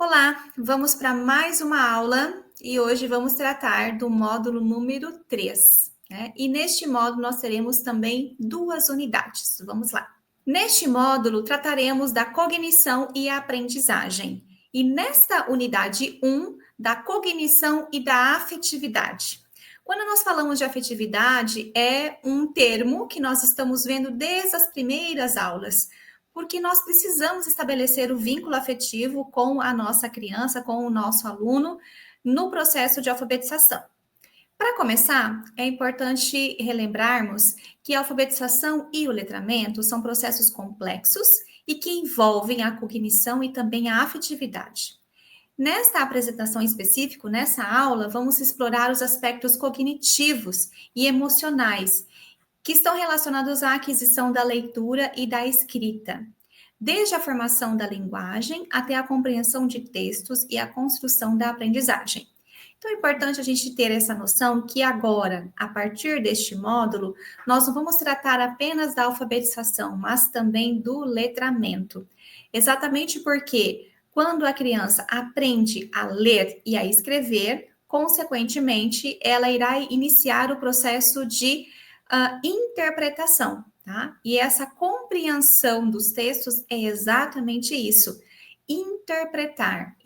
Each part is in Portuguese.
Olá, vamos para mais uma aula e hoje vamos tratar do módulo número 3, né? E neste módulo nós teremos também duas unidades. Vamos lá. Neste módulo trataremos da cognição e aprendizagem. E nesta unidade 1, da cognição e da afetividade. Quando nós falamos de afetividade, é um termo que nós estamos vendo desde as primeiras aulas, porque nós precisamos estabelecer o vínculo afetivo com a nossa criança, com o nosso aluno, no processo de alfabetização. Para começar, é importante relembrarmos que a alfabetização e o letramento são processos complexos e que envolvem a cognição e também a afetividade. Nesta apresentação específica, nessa aula, vamos explorar os aspectos cognitivos e emocionais que estão relacionados à aquisição da leitura e da escrita, desde a formação da linguagem até a compreensão de textos e a construção da aprendizagem. Então, é importante a gente ter essa noção que agora, a partir deste módulo, nós não vamos tratar apenas da alfabetização, mas também do letramento. Exatamente porque quando a criança aprende a ler e a escrever, consequentemente, ela irá iniciar o processo de interpretação, tá? E essa compreensão dos textos é exatamente isso. Interpretar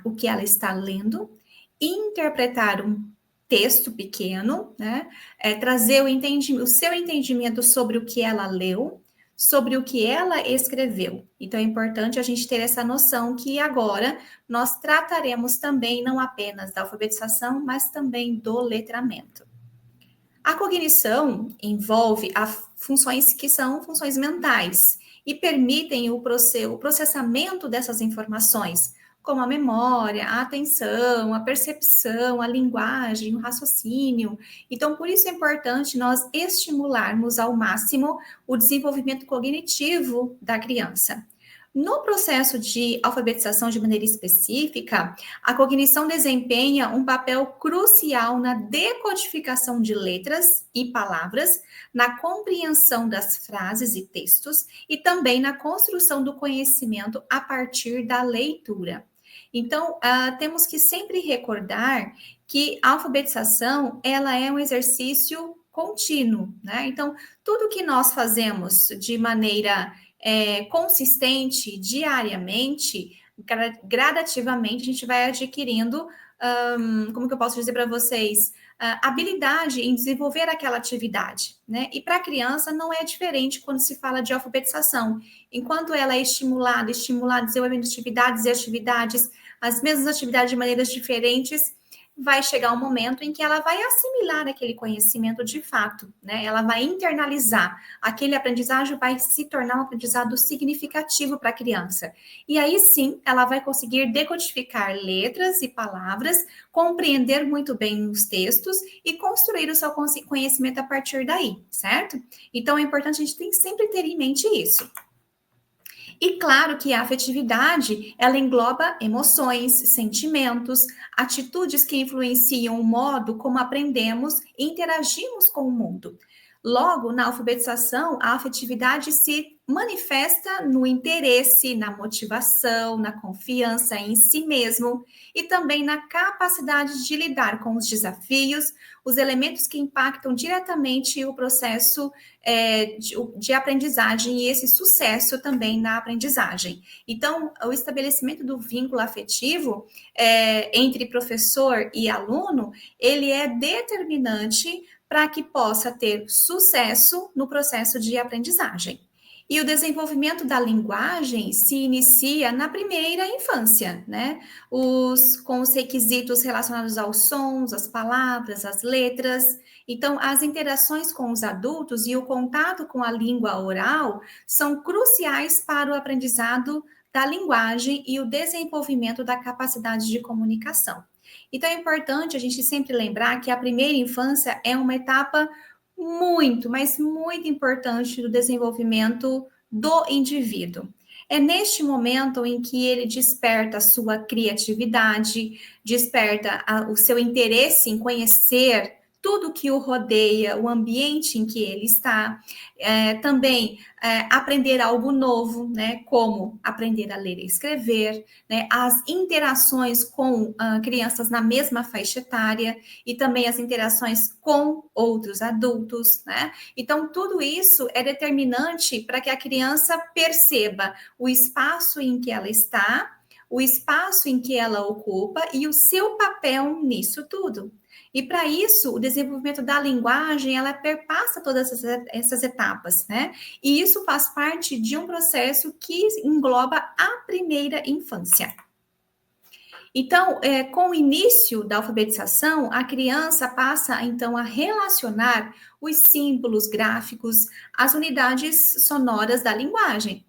o que ela está lendo, interpretar um texto pequeno, né? Trazer o seu entendimento sobre o que ela leu, sobre o que ela escreveu. Então, é importante a gente ter essa noção que agora nós trataremos também não apenas da alfabetização, mas também do letramento. A cognição envolve funções que são funções mentais e permitem o processamento dessas informações, como a memória, a atenção, a percepção, a linguagem, o raciocínio. Então, por isso é importante nós estimularmos ao máximo o desenvolvimento cognitivo da criança. No processo de alfabetização de maneira específica, a cognição desempenha um papel crucial na decodificação de letras e palavras, na compreensão das frases e textos e também na construção do conhecimento a partir da leitura. Então, temos que sempre recordar que a alfabetização, ela é um exercício contínuo, né? Então, tudo que nós fazemos de maneira consistente, diariamente, gradativamente, a gente vai adquirindo, como que eu posso dizer para vocês, habilidade em desenvolver aquela atividade, né? E para a criança não é diferente quando se fala de alfabetização. Enquanto ela é estimulada, desenvolvendo atividades, as mesmas atividades de maneiras diferentes, vai chegar um momento em que ela vai assimilar aquele conhecimento de fato, né? Ela vai internalizar. Aquele aprendizagem vai se tornar um aprendizado significativo para a criança. E aí sim, ela vai conseguir decodificar letras e palavras, compreender muito bem os textos e construir o seu conhecimento a partir daí, certo? Então é importante a gente sempre ter em mente isso. E claro que a afetividade, ela engloba emoções, sentimentos, atitudes que influenciam o modo como aprendemos e interagimos com o mundo. Logo, na alfabetização, a afetividade se manifesta no interesse, na motivação, na confiança em si mesmo e também na capacidade de lidar com os desafios, os elementos que impactam diretamente o processo de aprendizagem e esse sucesso também na aprendizagem. Então, o estabelecimento do vínculo afetivo entre professor e aluno, ele é determinante para que possa ter sucesso no processo de aprendizagem. E o desenvolvimento da linguagem se inicia na primeira infância, né? Com os requisitos relacionados aos sons, às palavras, às letras. Então, as interações com os adultos e o contato com a língua oral são cruciais para o aprendizado da linguagem e o desenvolvimento da capacidade de comunicação. Então, é importante a gente sempre lembrar que a primeira infância é uma etapa muito, mas muito importante do desenvolvimento do indivíduo. É neste momento em que ele desperta a sua criatividade, desperta o seu interesse em conhecer tudo que o rodeia, o ambiente em que ele está, também aprender algo novo, né, como aprender a ler e escrever, né, as interações com crianças na mesma faixa etária e também as interações com outros adultos, né? Então, tudo isso é determinante para que a criança perceba o espaço em que ela está, o espaço em que ela ocupa e o seu papel nisso tudo. E para isso, o desenvolvimento da linguagem, ela perpassa todas essas etapas, né? E isso faz parte de um processo que engloba a primeira infância. Então, com o início da alfabetização, a criança passa, então, a relacionar os símbolos gráficos às unidades sonoras da linguagem.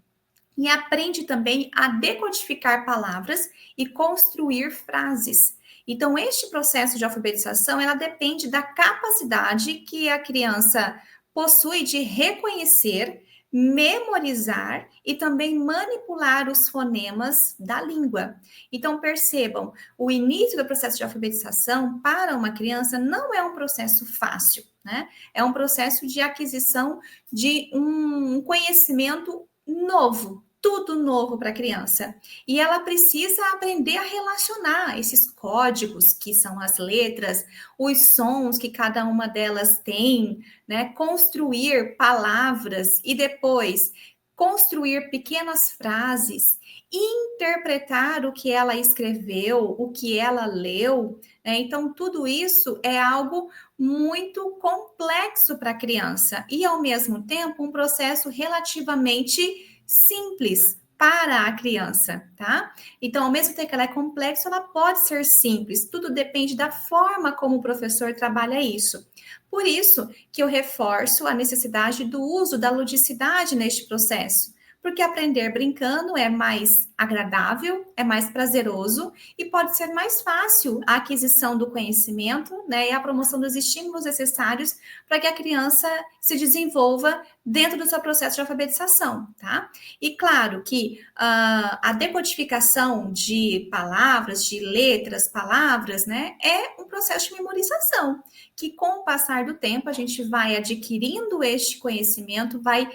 E aprende também a decodificar palavras e construir frases. Então, este processo de alfabetização, ela depende da capacidade que a criança possui de reconhecer, memorizar e também manipular os fonemas da língua. Então, percebam, o início do processo de alfabetização para uma criança não é um processo fácil, né? É um processo de aquisição de um conhecimento novo, tudo novo para a criança. E ela precisa aprender a relacionar esses códigos, que são as letras, os sons que cada uma delas tem, né? Construir palavras e depois construir pequenas frases, interpretar o que ela escreveu, o que ela leu, né? Então, tudo isso é algo muito complexo para a criança e, ao mesmo tempo, um processo relativamente simples para a criança, tá? Então, ao mesmo tempo que ela é complexa, ela pode ser simples. Tudo depende da forma como o professor trabalha isso. Por isso que eu reforço a necessidade do uso da ludicidade neste processo, porque aprender brincando é mais agradável, é mais prazeroso e pode ser mais fácil a aquisição do conhecimento, né, e a promoção dos estímulos necessários para que a criança se desenvolva dentro do seu processo de alfabetização, tá? E claro que a decodificação de palavras, de letras, palavras, né, é um processo de memorização, que com o passar do tempo a gente vai adquirindo este conhecimento, vai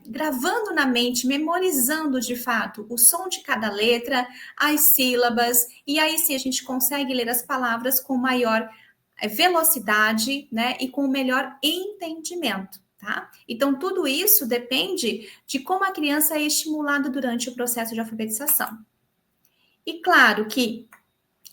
gravando na mente, memorizando de fato o som de cada letra, as sílabas, e aí sim a gente consegue ler as palavras com maior velocidade, né, e com melhor entendimento, tá? Então, tudo isso depende de como a criança é estimulada durante o processo de alfabetização. E claro que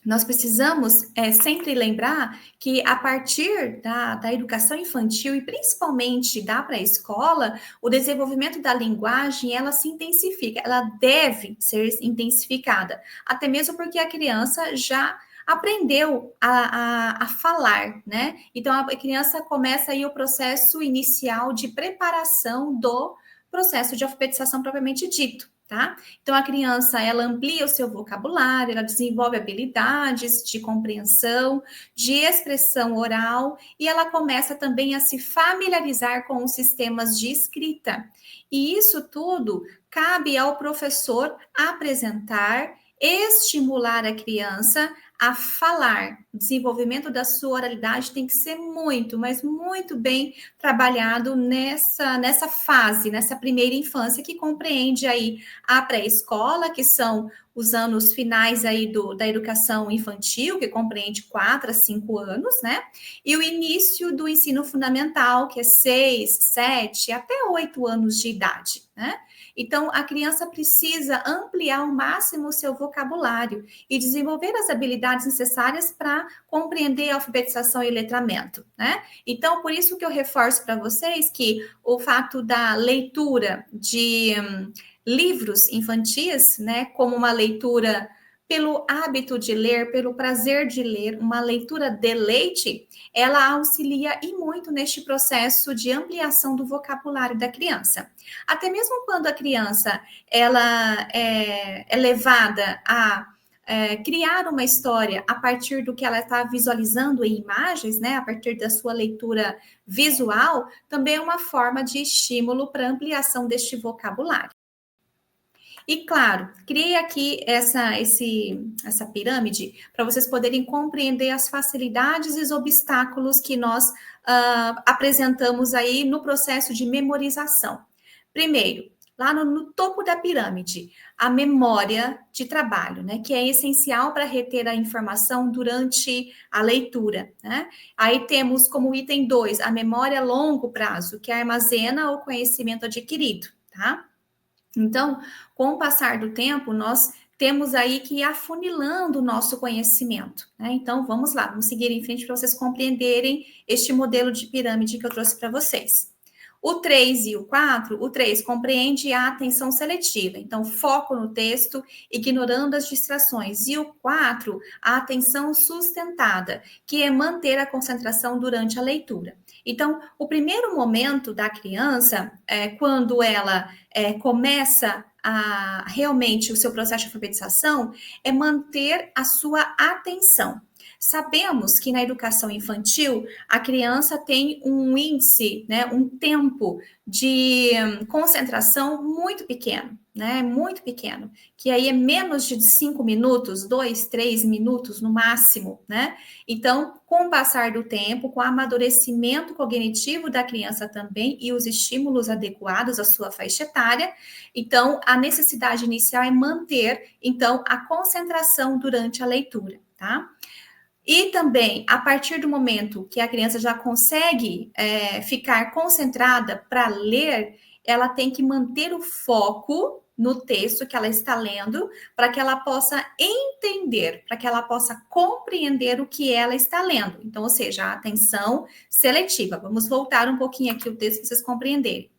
nós precisamos sempre lembrar que a partir da educação infantil e principalmente da pré-escola, o desenvolvimento da linguagem, ela se intensifica, ela deve ser intensificada, até mesmo porque a criança já aprendeu a falar, né? Então, a criança começa aí o processo inicial de preparação do processo de alfabetização propriamente dito. Tá? Então, a criança, ela amplia o seu vocabulário, ela desenvolve habilidades de compreensão, de expressão oral, e ela começa também a se familiarizar com os sistemas de escrita. E isso tudo cabe ao professor apresentar, estimular a criança a falar. O desenvolvimento da sua oralidade tem que ser muito, mas muito bem trabalhado nessa fase, nessa primeira infância, que compreende aí a pré-escola, que são os anos finais aí da educação infantil, que compreende 4 a 5 anos, né? E o início do ensino fundamental, que é 6, 7, até 8 anos de idade, né? Então, a criança precisa ampliar ao máximo o seu vocabulário e desenvolver as habilidades necessárias para compreender a alfabetização e letramento, né? Então, por isso que eu reforço para vocês que o fato da leitura de livros infantis, né, como uma leitura pelo hábito de ler, pelo prazer de ler, uma leitura deleite, ela auxilia e muito neste processo de ampliação do vocabulário da criança. Até mesmo quando a criança ela é levada a criar uma história a partir do que ela está visualizando em imagens, né, a partir da sua leitura visual, também é uma forma de estímulo para ampliação deste vocabulário. E, claro, criei aqui essa pirâmide para vocês poderem compreender as facilidades e os obstáculos que nós apresentamos aí no processo de memorização. Primeiro, lá no topo da pirâmide, a memória de trabalho, né, que é essencial para reter a informação durante a leitura, né? Aí temos como item 2, a memória a longo prazo, que armazena o conhecimento adquirido, tá? Então, com o passar do tempo, nós temos aí que ir afunilando o nosso conhecimento, né? Então, vamos lá, vamos seguir em frente para vocês compreenderem este modelo de pirâmide que eu trouxe para vocês. O 3 e o 4, o 3 compreende a atenção seletiva, então foco no texto, ignorando as distrações. E o 4, a atenção sustentada, que é manter a concentração durante a leitura. Então, o primeiro momento da criança, quando ela começa realmente o seu processo de alfabetização, é manter a sua atenção. Sabemos que na educação infantil a criança tem um índice, né, um tempo de concentração muito pequeno, né, muito pequeno, que aí é menos de 5 minutos, 2, 3 minutos no máximo, né? Então, com o passar do tempo, com o amadurecimento cognitivo da criança também e os estímulos adequados à sua faixa etária, então a necessidade inicial é manter, então, a concentração durante a leitura, tá? E também, a partir do momento que a criança já consegue ficar concentrada para ler, ela tem que manter o foco no texto que ela está lendo, para que ela possa entender, para que ela possa compreender o que ela está lendo. Então, ou seja, a atenção seletiva. Vamos voltar um pouquinho aqui o texto para vocês compreenderem.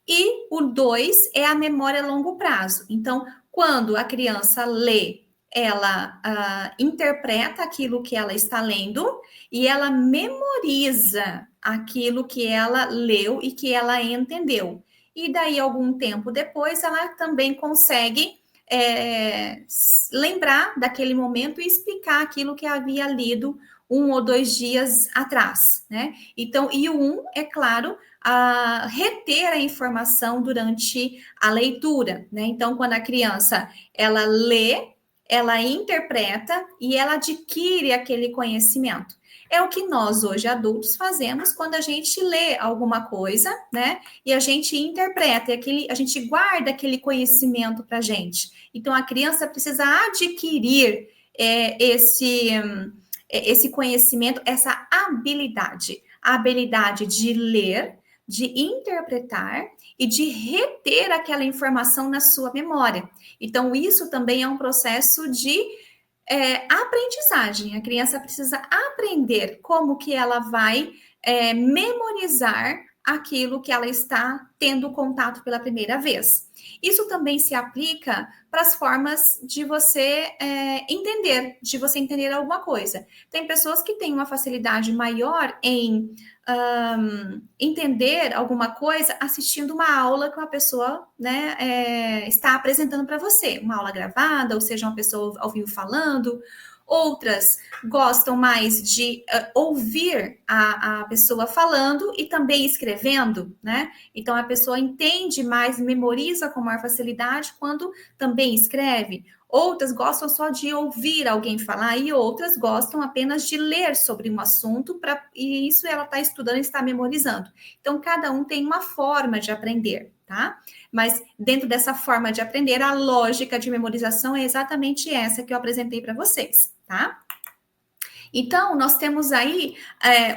E o 2 é a memória a longo prazo. Então, quando a criança lê, ela interpreta aquilo que ela está lendo e ela memoriza aquilo que ela leu e que ela entendeu. E daí, algum tempo depois, ela também consegue lembrar daquele momento e explicar aquilo que havia lido 1 ou 2 dias atrás, né? Então, e o 1, é claro, a reter a informação durante a leitura, né? Então, quando a criança, ela lê, ela interpreta e ela adquire aquele conhecimento. É o que nós, hoje, adultos, fazemos quando a gente lê alguma coisa, né? E a gente interpreta, a gente guarda aquele conhecimento para a gente. Então, a criança precisa adquirir esse conhecimento, essa habilidade. A habilidade de ler, de interpretar e de reter aquela informação na sua memória. Então, isso também é um processo de aprendizagem. A criança precisa aprender como que ela vai memorizar aquilo que ela está tendo contato pela primeira vez. Isso também se aplica para as formas de você entender alguma coisa. Tem pessoas que têm uma facilidade maior em entender alguma coisa assistindo uma aula que uma pessoa, né, está apresentando para você, uma aula gravada, ou seja, uma pessoa ao vivo falando. Outras gostam mais de ouvir a pessoa falando e também escrevendo, né? Então, a pessoa entende mais, memoriza com maior facilidade quando também escreve. Outras gostam só de ouvir alguém falar e outras gostam apenas de ler sobre um assunto e isso ela está estudando e está memorizando. Então, cada um tem uma forma de aprender, tá? Mas dentro dessa forma de aprender, a lógica de memorização é exatamente essa que eu apresentei para vocês, tá? Então, nós temos aí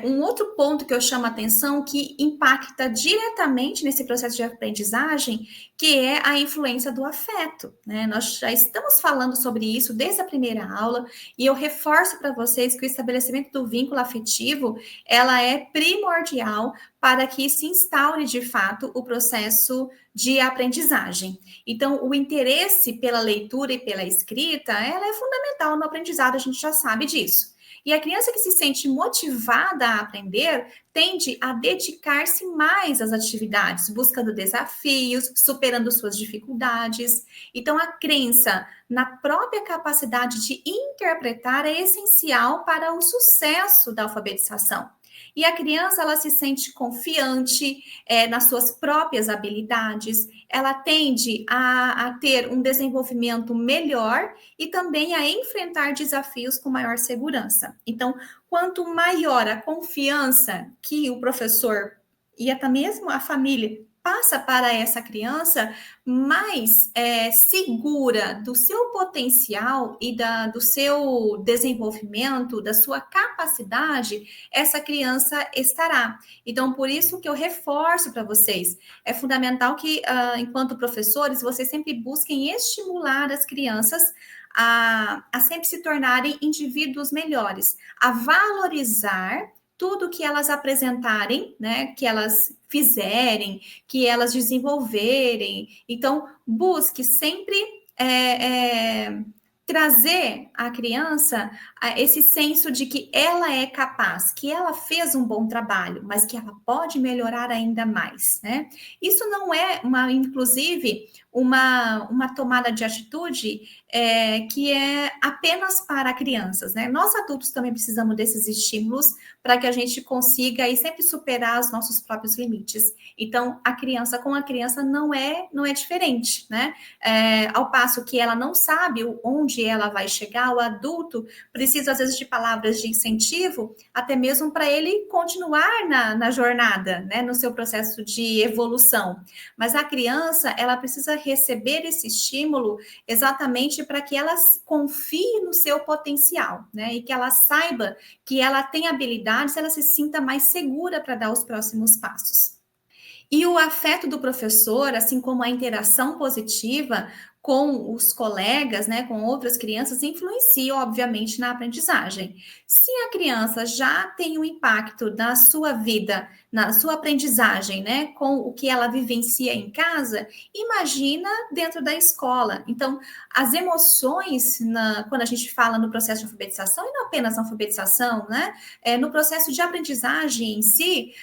um outro ponto que eu chamo a atenção que impacta diretamente nesse processo de aprendizagem, que é a influência do afeto, né? Nós já estamos falando sobre isso desde a primeira aula e eu reforço para vocês que o estabelecimento do vínculo afetivo, ela é primordial para que se instaure de fato o processo de aprendizagem. Então, o interesse pela leitura e pela escrita, ela é fundamental no aprendizado, a gente já sabe disso. E a criança que se sente motivada a aprender tende a dedicar-se mais às atividades, buscando desafios, superando suas dificuldades. Então, a crença na própria capacidade de interpretar é essencial para o sucesso da alfabetização. E a criança, ela se sente confiante nas suas próprias habilidades, ela tende a ter um desenvolvimento melhor e também a enfrentar desafios com maior segurança. Então, quanto maior a confiança que o professor e até mesmo a família passa para essa criança, mais segura do seu potencial e do seu desenvolvimento, da sua capacidade, essa criança estará. Então, por isso que eu reforço para vocês, é fundamental que, enquanto professores, vocês sempre busquem estimular as crianças a sempre se tornarem indivíduos melhores, a valorizar tudo que elas apresentarem, né, que elas fizerem, que elas desenvolverem. Então, busque sempre trazer à criança esse senso de que ela é capaz, que ela fez um bom trabalho, mas que ela pode melhorar ainda mais, né? Isso não é inclusive, uma tomada de atitude que é apenas para crianças, né? Nós adultos também precisamos desses estímulos para que a gente consiga aí sempre superar os nossos próprios limites. Então, a criança com a criança não é diferente, né? Ao passo que ela não sabe onde ela vai chegar, o adulto precisa, às vezes, de palavras de incentivo, até mesmo para ele continuar na jornada, né? No seu processo de evolução. Mas a criança, ela precisa receber esse estímulo exatamente para que ela confie no seu potencial, né? E que ela saiba que ela tem habilidades, ela se sinta mais segura para dar os próximos passos. E o afeto do professor, assim como a interação positiva com os colegas, né, com outras crianças, influencia, obviamente, na aprendizagem. Se a criança já tem um impacto na sua vida, na sua aprendizagem, né, com o que ela vivencia em casa, imagina dentro da escola. Então, as emoções, quando a gente fala no processo de alfabetização, e não apenas na alfabetização, né, no processo de aprendizagem em si,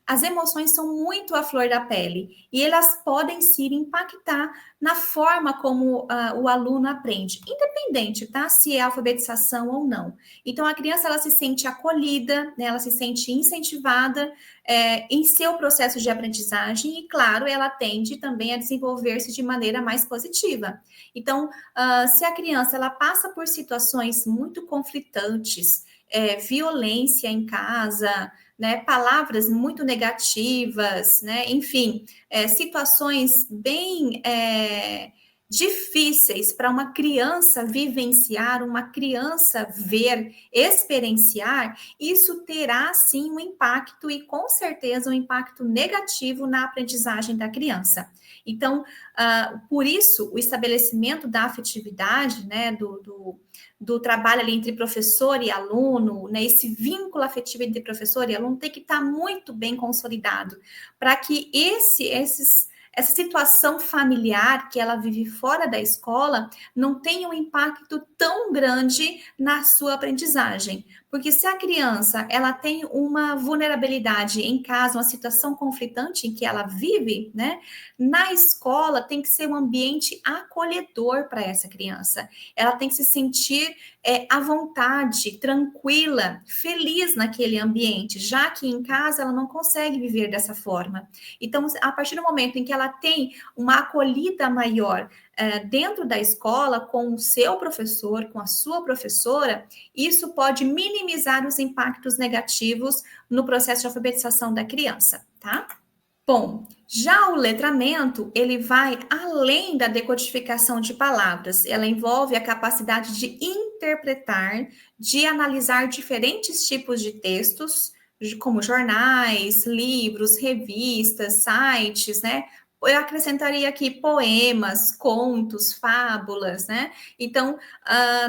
as emoções são muito à flor da pele e elas podem sim impactar na forma como o aluno aprende, independente, tá? Se é alfabetização ou não. Então, a criança, ela se sente acolhida, né? Ela se sente incentivada em seu processo de aprendizagem e, claro, ela tende também a desenvolver-se de maneira mais positiva. Então, se a criança, ela passa por situações muito conflitantes, violência em casa, né, palavras muito negativas, né, enfim, situações bem difíceis para uma criança vivenciar, uma criança ver, experienciar, isso terá sim um impacto e com certeza um impacto negativo na aprendizagem da criança. Então, por isso, o estabelecimento da afetividade, né, do trabalho ali entre professor e aluno, né, esse vínculo afetivo entre professor e aluno tem que estar muito bem consolidado, para que essa situação familiar que ela vive fora da escola não tenha um impacto tão grande na sua aprendizagem. Porque se a criança ela tem uma vulnerabilidade em casa, uma situação conflitante em que ela vive, né? Na escola tem que ser um ambiente acolhedor para essa criança. Ela tem que se sentir à vontade, tranquila, feliz naquele ambiente, já que em casa ela não consegue viver dessa forma. Então, a partir do momento em que ela tem uma acolhida maior dentro da escola, com o seu professor, com a sua professora, isso pode minimizar os impactos negativos no processo de alfabetização da criança, tá? Bom, já o letramento, ele vai além da decodificação de palavras. Ela envolve a capacidade de interpretar, de analisar diferentes tipos de textos, como jornais, livros, revistas, sites, né? Eu acrescentaria aqui poemas, contos, fábulas, né? Então,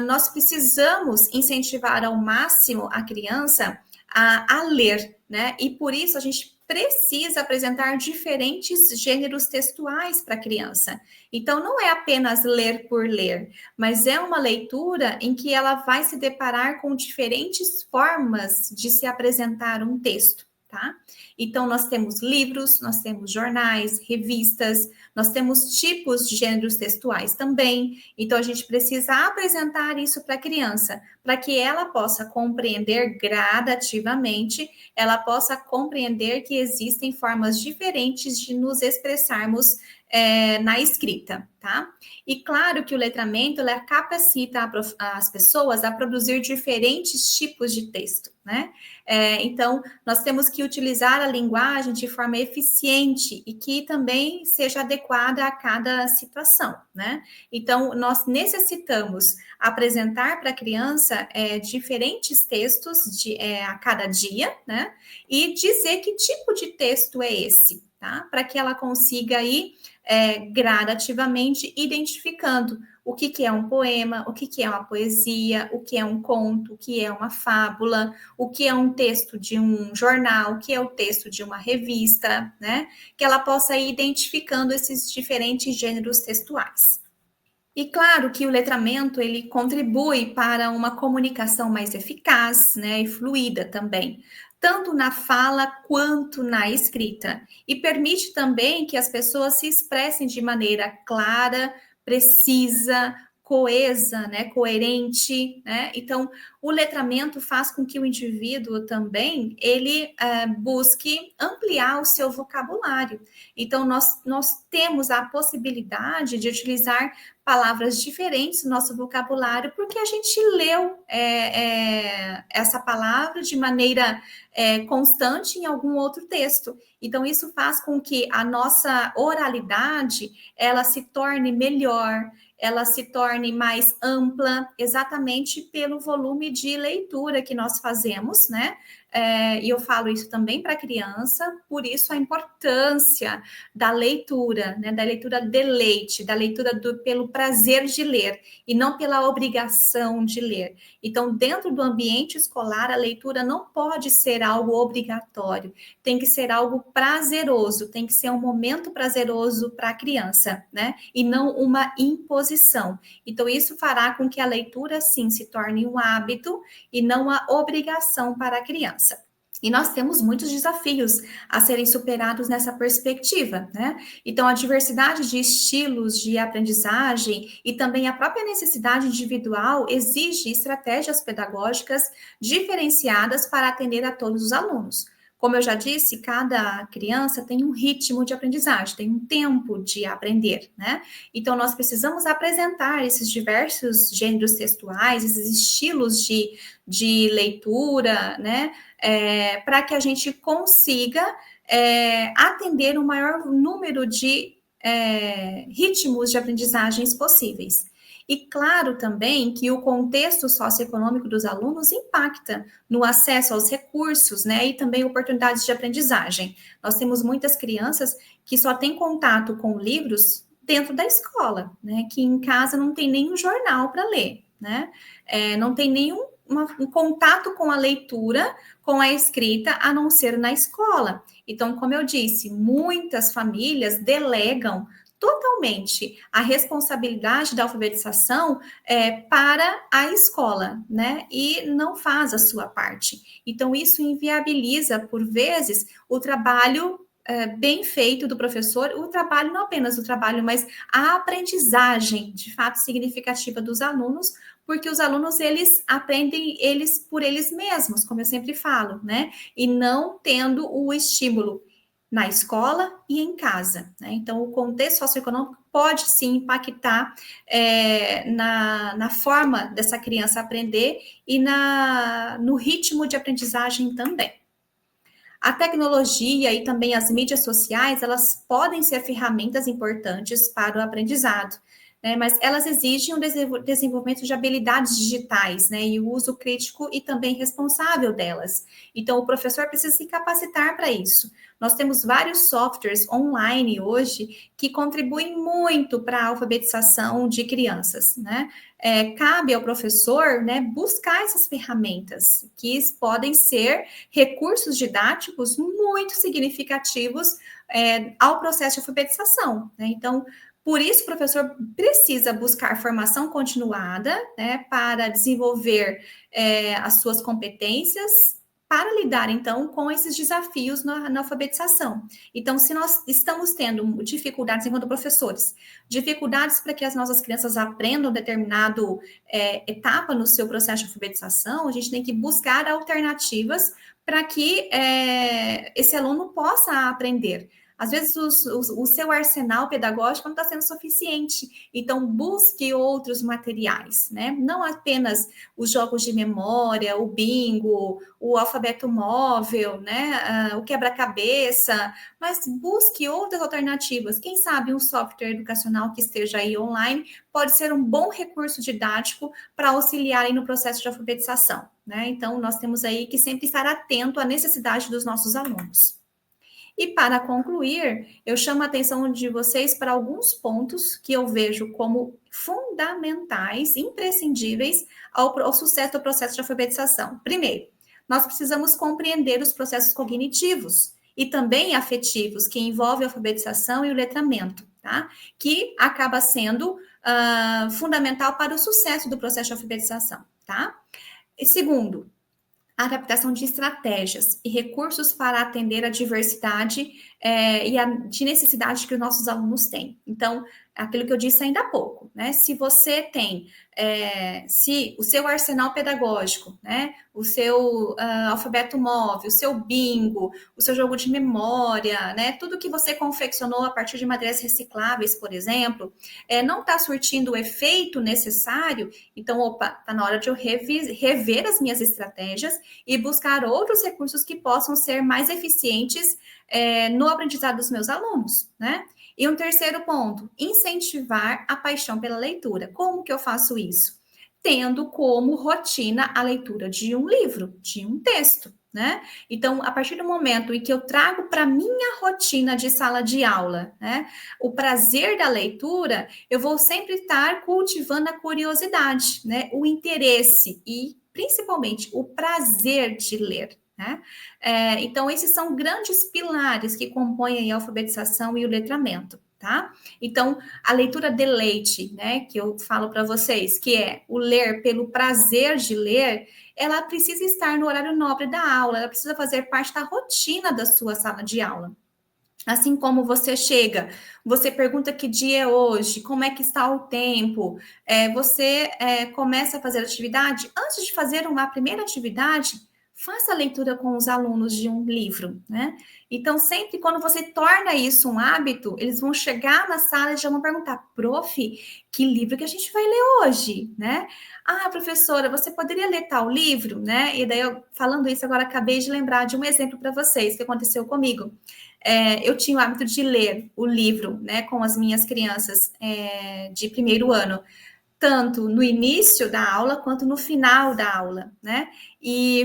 nós precisamos incentivar ao máximo a criança a ler, né? E por isso a gente precisa apresentar diferentes gêneros textuais para a criança. Então, não é apenas ler por ler, mas é uma leitura em que ela vai se deparar com diferentes formas de se apresentar um texto. tá? Então, nós temos livros, nós temos jornais, revistas, nós temos tipos de gêneros textuais também. Então, a gente precisa apresentar isso para a criança, para que ela possa compreender gradativamente, ela possa compreender que existem formas diferentes de nos expressarmos na escrita, tá? E claro que o letramento, ela capacita as pessoas a produzir diferentes tipos de texto, né? Então, nós temos que utilizar a linguagem de forma eficiente e que também seja adequada a cada situação, né? Então, nós necessitamos apresentar para a criança diferentes textos a cada dia, né? E dizer que tipo de texto é esse, tá? Para que ela consiga ir gradativamente identificando o que é um poema, o que é uma poesia, o que é um conto, o que é uma fábula, o que é um texto de um jornal, o que é o texto de uma revista, né? Que ela possa ir identificando esses diferentes gêneros textuais. E claro que o letramento ele contribui para uma comunicação mais eficaz, né, e fluida também, tanto na fala quanto na escrita, e permite também que as pessoas se expressem de maneira clara, precisa, coesa, né, coerente, né? Então, o letramento faz com que o indivíduo também ele busque ampliar o seu vocabulário. Então, nós temos a possibilidade de utilizar palavras diferentes no nosso vocabulário, porque a gente leu essa palavra de maneira constante em algum outro texto. Então, isso faz com que a nossa oralidade, ela se torne melhor, ela se torne mais ampla, exatamente pelo volume de leitura que nós fazemos, né? E eu falo isso também para a criança, por isso a importância da leitura, né? Da leitura de leite, da leitura pelo prazer de ler e não pela obrigação de ler. Então, dentro do ambiente escolar, a leitura não pode ser algo obrigatório, tem que ser algo prazeroso, tem que ser um momento prazeroso para a criança, né? E não uma imposição. Então, isso fará com que a leitura, sim, se torne um hábito e não uma obrigação para a criança. E nós temos muitos desafios a serem superados nessa perspectiva, né? Então, a diversidade de estilos de aprendizagem e também a própria necessidade individual exige estratégias pedagógicas diferenciadas para atender a todos os alunos. Como eu já disse, cada criança tem um ritmo de aprendizagem, tem um tempo de aprender, né? Então, nós precisamos apresentar esses diversos gêneros textuais, esses estilos de leitura, né? Para que a gente consiga atender o maior número de ritmos de aprendizagens possíveis. E claro também que o contexto socioeconômico dos alunos impacta no acesso aos recursos, né, e também oportunidades de aprendizagem. Nós temos muitas crianças que só têm contato com livros dentro da escola, né, que em casa não tem nenhum jornal para ler, né, não tem nenhum um contato com a leitura, com a escrita, a não ser na escola. Então, como eu disse, muitas famílias delegam totalmente a responsabilidade da alfabetização para a escola, né? E não faz a sua parte. Então, isso inviabiliza, por vezes, o trabalho bem feito do professor, o trabalho, não apenas o trabalho, mas a aprendizagem, de fato, significativa dos alunos, porque os alunos, eles aprendem eles por eles mesmos, como eu sempre falo, né? E não tendo o estímulo na escola e em casa, né? Então, o contexto socioeconômico pode sim impactar na forma dessa criança aprender e no ritmo de aprendizagem também. A tecnologia e também as mídias sociais, elas podem ser ferramentas importantes para o aprendizado, né? Mas elas exigem um desenvolvimento de habilidades digitais, né? E o uso crítico e também responsável delas. Então, o professor precisa se capacitar para isso. Nós temos vários softwares online hoje que contribuem muito para a alfabetização de crianças, né? Cabe ao professor, né, buscar essas ferramentas, que podem ser recursos didáticos muito significativos ao processo de alfabetização, né? Então, por isso, o professor precisa buscar formação continuada, né, para desenvolver as suas competências para lidar, então, com esses desafios na alfabetização. Então, se nós estamos tendo dificuldades enquanto professores, dificuldades para que as nossas crianças aprendam determinado etapa no seu processo de alfabetização, a gente tem que buscar alternativas para que esse aluno possa aprender. Às vezes, o seu arsenal pedagógico não está sendo suficiente. Então, busque outros materiais, né? Não apenas os jogos de memória, o bingo, o alfabeto móvel, né? O quebra-cabeça, mas busque outras alternativas. Quem sabe um software educacional que esteja aí online pode ser um bom recurso didático para auxiliar aí no processo de alfabetização, né? Então, nós temos aí que sempre estar atento à necessidade dos nossos alunos. E para concluir, eu chamo a atenção de vocês para alguns pontos que eu vejo como fundamentais, imprescindíveis ao sucesso do processo de alfabetização. Primeiro, nós precisamos compreender os processos cognitivos e também afetivos que envolvem a alfabetização e o letramento, tá? Que acaba sendo fundamental para o sucesso do processo de alfabetização, tá? E segundo, a adaptação de estratégias e recursos para atender a diversidade e a de necessidade que os nossos alunos têm. Então, aquilo que eu disse ainda há pouco, né? Se você tem, se o seu arsenal pedagógico, né? O seu alfabeto móvel, o seu bingo, o seu jogo de memória, né? Tudo que você confeccionou a partir de madeiras recicláveis, por exemplo, não está surtindo o efeito necessário, então, opa, está na hora de eu rever as minhas estratégias e buscar outros recursos que possam ser mais eficientes no aprendizado dos meus alunos, né? E um terceiro ponto, incentivar a paixão pela leitura. Como que eu faço isso? Tendo como rotina a leitura de um livro, de um texto, né? Então, a partir do momento em que eu trago para minha rotina de sala de aula, né, o prazer da leitura, eu vou sempre estar cultivando a curiosidade, né, o interesse e, principalmente, o prazer de ler, né? Então, esses são grandes pilares que compõem a alfabetização e o letramento, tá? Então, a leitura deleite, né, que eu falo para vocês, que é o ler pelo prazer de ler, ela precisa estar no horário nobre da aula, ela precisa fazer parte da rotina da sua sala de aula. Assim como você chega, você pergunta que dia é hoje, como é que está o tempo, você começa a fazer atividade. Antes de fazer uma primeira atividade, faça a leitura com os alunos de um livro, né? Então, sempre quando você torna isso um hábito, eles vão chegar na sala e já vão perguntar, prof, que livro que a gente vai ler hoje, né? Ah, professora, você poderia ler tal livro, né? E daí, falando isso, agora acabei de lembrar de um exemplo para vocês que aconteceu comigo. Eu tinha o hábito de ler o livro, né, com as minhas crianças de primeiro ano, tanto no início da aula quanto no final da aula, né? E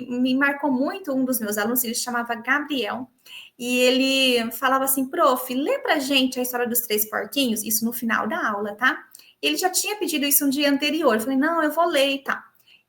me marcou muito um dos meus alunos, ele se chamava Gabriel, e ele falava assim, prof, lê pra gente a história dos três porquinhos, isso no final da aula, tá? Ele já tinha pedido isso um dia anterior, eu falei, não, eu vou ler e tal.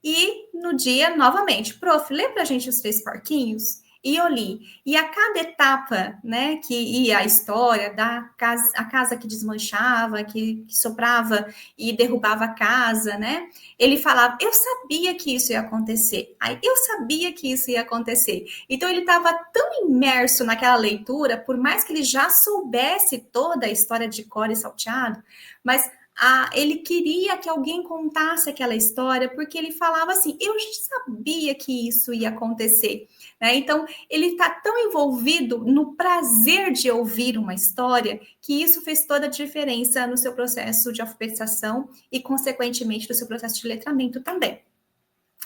E no dia, novamente, prof, lê pra gente os três porquinhos? E eu li. E a cada etapa, né, que ia a história da casa, a casa que desmanchava, que soprava e derrubava a casa, né? Ele falava, eu sabia que isso ia acontecer. Aí eu sabia que isso ia acontecer. Então ele estava tão imerso naquela leitura, por mais que ele já soubesse toda a história de cor e salteado, mas ele queria que alguém contasse aquela história, porque ele falava assim, eu já sabia que isso ia acontecer. Né? Então, ele está tão envolvido no prazer de ouvir uma história que isso fez toda a diferença no seu processo de alfabetização e, consequentemente, no seu processo de letramento também.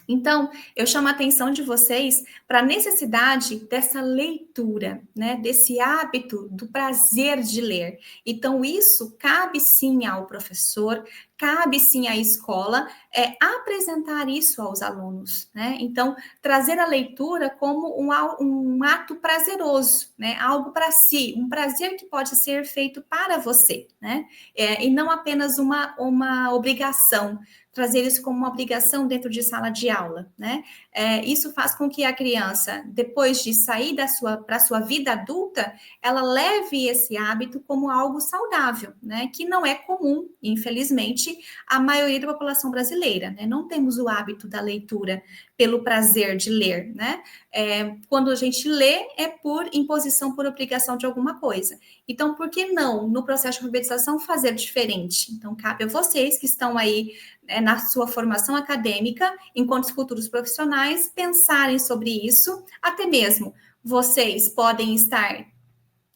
Então, eu chamo a atenção de vocês para a necessidade dessa leitura, né? Desse hábito do prazer de ler. Então, isso cabe sim ao professor, cabe sim à escola apresentar isso aos alunos, né? Então, trazer a leitura como um ato prazeroso, né? Algo para si, um prazer que pode ser feito para você, né? E não apenas uma obrigação, trazer isso como uma obrigação dentro de sala de aula, né? Isso faz com que a criança, depois de sair para a sua vida adulta, ela leve esse hábito como algo saudável, né? Que não é comum, infelizmente, a maioria da população brasileira, né? Não temos o hábito da leitura pelo prazer de ler, né? Quando a gente lê, é por imposição, por obrigação de alguma coisa. Então, por que não, no processo de alfabetização, fazer diferente? Então, cabe a vocês que estão aí na sua formação acadêmica, enquanto futuros profissionais, pensarem sobre isso, até mesmo vocês podem estar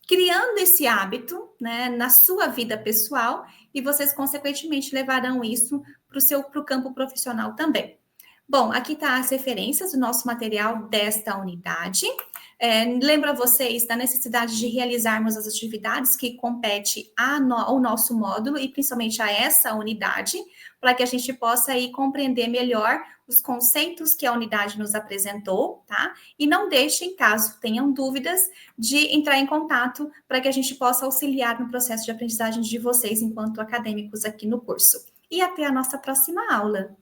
criando esse hábito, né, na sua vida pessoal, e vocês, consequentemente, levarão isso para o campo profissional também. Bom, aqui está as referências do nosso material desta unidade. Lembro a vocês da necessidade de realizarmos as atividades que competem ao nosso módulo e principalmente a essa unidade, para que a gente possa aí compreender melhor os conceitos que a unidade nos apresentou, tá? E não deixem, caso tenham dúvidas, de entrar em contato para que a gente possa auxiliar no processo de aprendizagem de vocês enquanto acadêmicos aqui no curso. E até a nossa próxima aula.